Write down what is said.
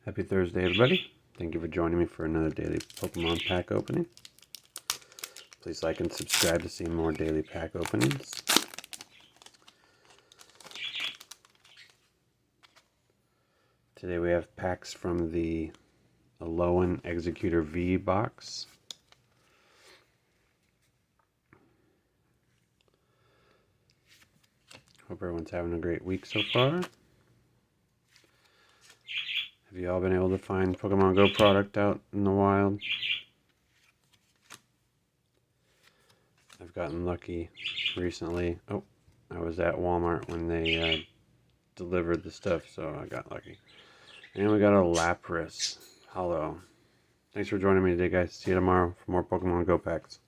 Happy Thursday, everybody. Thank you for joining me for another daily Pokemon pack opening. Please like and subscribe to see more daily pack openings. Today we have packs from the Alolan Executor V box. Hope everyone's having a great week so far. Have you all been able to find Pokemon Go product out in the wild? I've gotten lucky recently. Oh, I was at Walmart when they delivered the stuff, so I got lucky. And we got a Lapras. Hello. Thanks for joining me today, guys. See you tomorrow for more Pokemon Go packs.